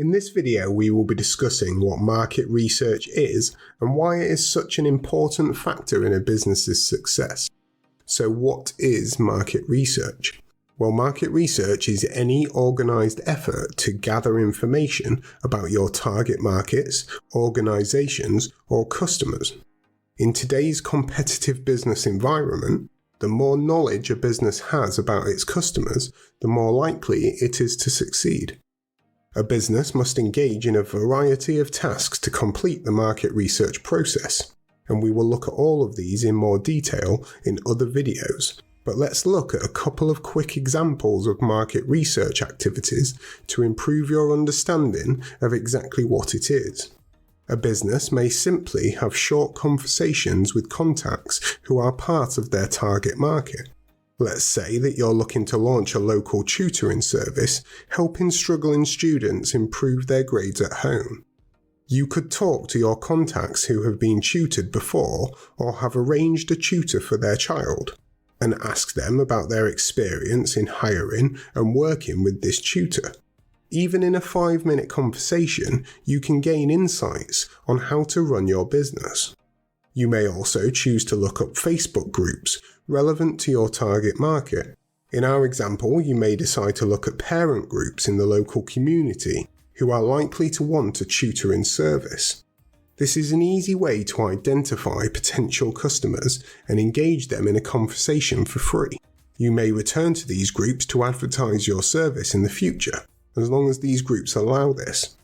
In this video, we will be discussing what market research is and why it is such an important factor in a business's success. So what is market research? Well, market research is any organised effort to gather information about your target markets, organisations, or customers. In today's competitive business environment, the more knowledge a business has about its customers, the more likely it is to succeed. A business must engage in a variety of tasks to complete the market research process, and we will look at all of these in more detail in other videos. But let's look at a couple of quick examples of market research activities to improve your understanding of exactly what it is. A business may simply have short conversations with contacts who are part of their target market. Let's say that you're looking to launch a local tutoring service, helping struggling students improve their grades at home. You could talk to your contacts who have been tutored before or have arranged a tutor for their child, and ask them about their experience in hiring and working with this tutor. Even in a 5-minute conversation, you can gain insights on how to run your business. You may also choose to look up Facebook groups relevant to your target market. In our example, you may decide to look at parent groups in the local community who are likely to want a tutoring service. This is an easy way to identify potential customers and engage them in a conversation for free. You may return to these groups to advertise your service in the future, as long as these groups allow this.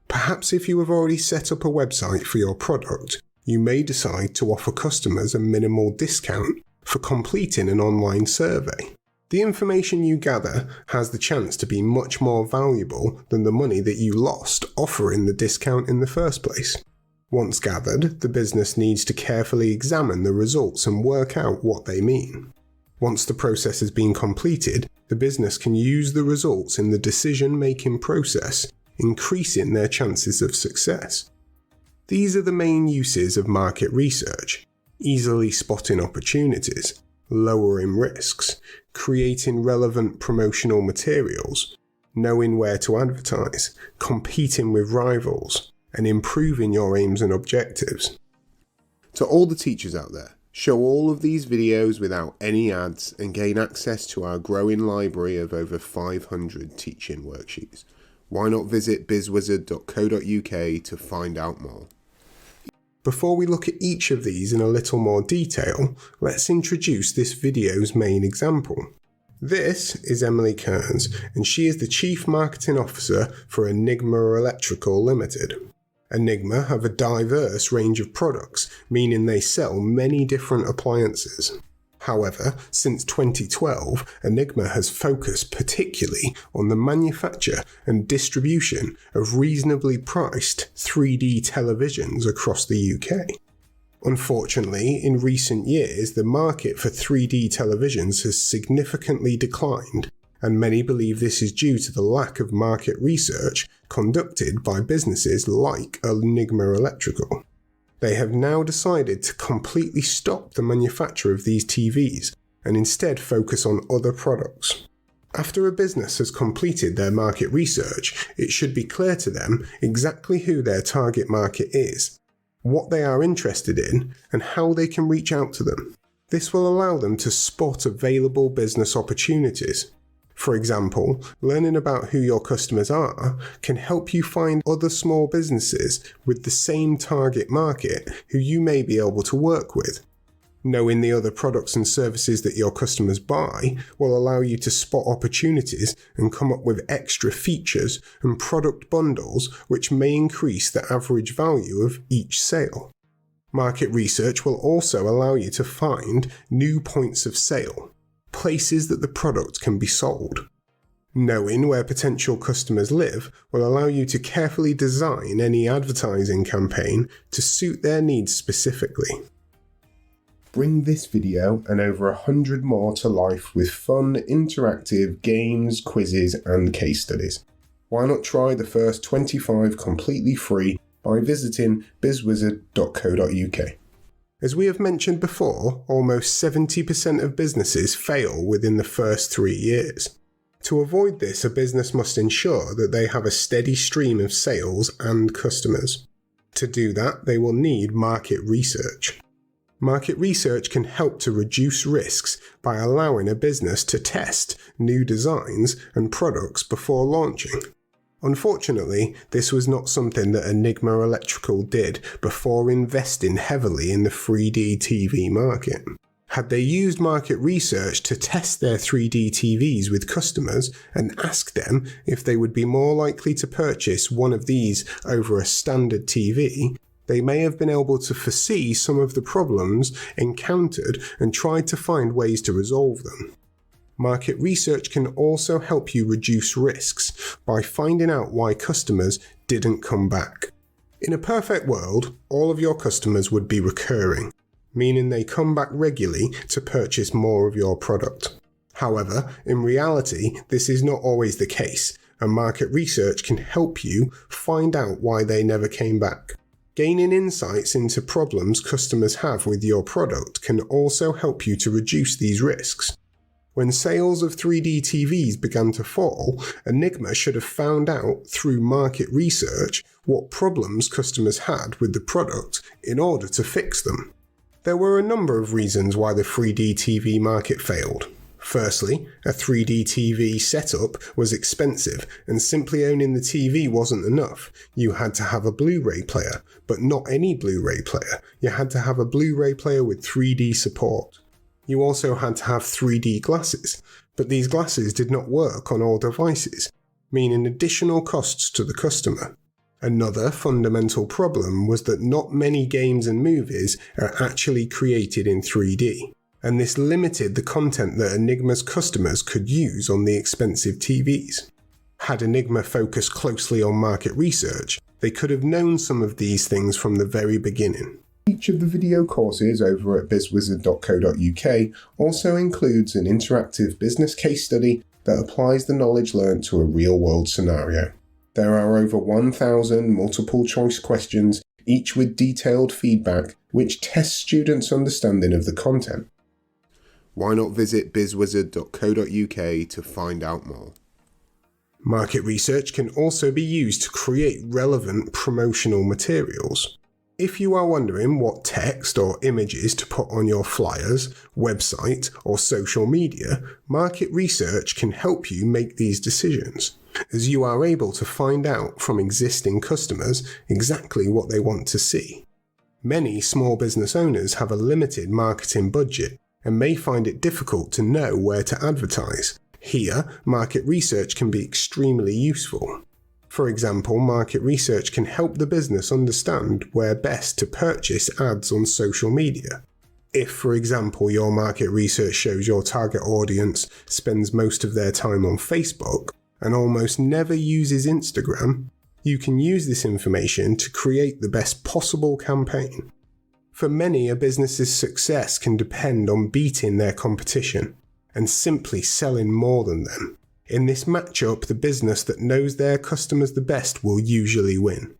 Perhaps if you have already set up a website for your product, you may decide to offer customers a minimal discount for completing an online survey. The information you gather has the chance to be much more valuable than the money that you lost offering the discount in the first place. Once gathered, the business needs to carefully examine the results and work out what they mean. Once the process has been completed, the business can use the results in the decision-making process, increasing their chances of success. These are the main uses of market research: easily spotting opportunities, lowering risks, creating relevant promotional materials, knowing where to advertise, competing with rivals, and improving your aims and objectives. To all the teachers out there, show all of these videos without any ads and gain access to our growing library of over 500 teaching worksheets. Why not visit BizzWizard.co.uk to find out more? Before we look at each of these in a little more detail, let's introduce this video's main example. This is Emily Kearns, and she is the Chief Marketing Officer for Enigma Electrical Ltd. Enigma have a diverse range of products, meaning they sell many different appliances. However, since 2012, Enigma has focused particularly on the manufacture and distribution of reasonably priced 3D televisions across the UK. Unfortunately, in recent years, the market for 3D televisions has significantly declined, and many believe this is due to the lack of market research conducted by businesses like Enigma Electrical. They have now decided to completely stop the manufacture of these TVs and instead focus on other products. After a business has completed their market research, it should be clear to them exactly who their target market is, what they are interested in, and how they can reach out to them. This will allow them to spot available business opportunities. For example, learning about who your customers are can help you find other small businesses with the same target market who you may be able to work with. Knowing the other products and services that your customers buy will allow you to spot opportunities and come up with extra features and product bundles which may increase the average value of each sale. Market research will also allow you to find new points of sale, places that the product can be sold. Knowing where potential customers live will allow you to carefully design any advertising campaign to suit their needs specifically. Bring this video and over 100 more to life with fun, interactive games, quizzes, and case studies. Why not try the first 25 completely free by visiting BizzWizard.co.uk. As we have mentioned before, almost 70% of businesses fail within the first 3 years. To avoid this, a business must ensure that they have a steady stream of sales and customers. To do that, they will need market research. Market research can help to reduce risks by allowing a business to test new designs and products before launching. Unfortunately, this was not something that Enigma Electrical did before investing heavily in the 3D TV market. Had they used market research to test their 3D TVs with customers and asked them if they would be more likely to purchase one of these over a standard TV, they may have been able to foresee some of the problems encountered and tried to find ways to resolve them. Market research can also help you reduce risks by finding out why customers didn't come back. In a perfect world, all of your customers would be recurring, meaning they come back regularly to purchase more of your product. However, in reality, this is not always the case, and market research can help you find out why they never came back. Gaining insights into problems customers have with your product can also help you to reduce these risks. When sales of 3D TVs began to fall, Enigma should have found out through market research what problems customers had with the product in order to fix them. There were a number of reasons why the 3D TV market failed. Firstly, a 3D TV setup was expensive and simply owning the TV wasn't enough. You had to have a Blu-ray player, but not any Blu-ray player. You had to have a Blu-ray player with 3D support. You also had to have 3D glasses, but these glasses did not work on all devices, meaning additional costs to the customer. Another fundamental problem was that not many games and movies are actually created in 3D, and this limited the content that Enigma's customers could use on the expensive TVs. Had Enigma focused closely on market research, they could have known some of these things from the very beginning. Each of the video courses over at BizzWizard.co.uk also includes an interactive business case study that applies the knowledge learnt to a real-world scenario. There are over 1,000 multiple-choice questions, each with detailed feedback, which tests students' understanding of the content. Why not visit BizzWizard.co.uk to find out more? Market research can also be used to create relevant promotional materials. If you are wondering what text or images to put on your flyers, website, or social media, market research can help you make these decisions, as you are able to find out from existing customers exactly what they want to see. Many small business owners have a limited marketing budget and may find it difficult to know where to advertise. Here, market research can be extremely useful. For example, market research can help the business understand where best to purchase ads on social media. If, for example, your market research shows your target audience spends most of their time on Facebook and almost never uses Instagram, you can use this information to create the best possible campaign. For many, a business's success can depend on beating their competition and simply selling more than them. In this matchup, the business that knows their customers the best will usually win.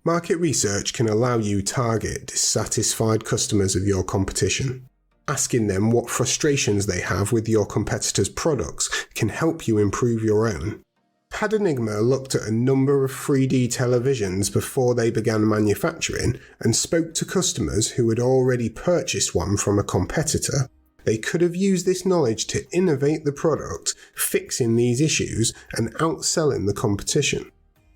Market research can allow you to target dissatisfied customers of your competition. Asking them what frustrations they have with your competitors' products can help you improve your own. Had Enigma looked at a number of 3D televisions before they began manufacturing and spoke to customers who had already purchased one from a competitor, they could have used this knowledge to innovate the product, fixing these issues and outselling the competition.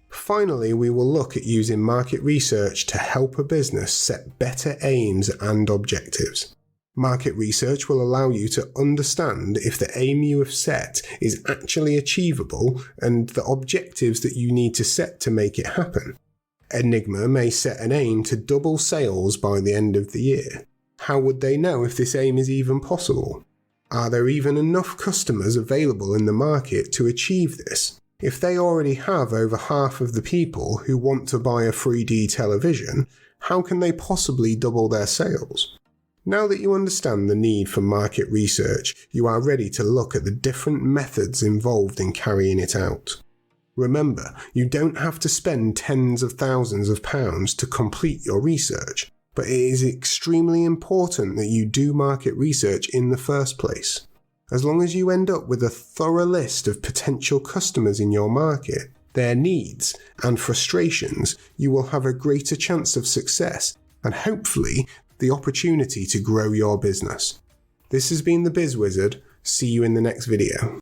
Finally, we will look at using market research to help a business set better aims and objectives. Market research will allow you to understand if the aim you have set is actually achievable and the objectives that you need to set to make it happen. Enigma may set an aim to double sales by the end of the year. How would they know if this aim is even possible? Are there even enough customers available in the market to achieve this? If they already have over half of the people who want to buy a 3D television, how can they possibly double their sales? Now that you understand the need for market research, you are ready to look at the different methods involved in carrying it out. Remember, you don't have to spend tens of thousands of pounds to complete your research, but it is extremely important that you do market research in the first place. As long as you end up with a thorough list of potential customers in your market, their needs and frustrations, you will have a greater chance of success and hopefully the opportunity to grow your business. This has been the BizzWizard. See you in the next video.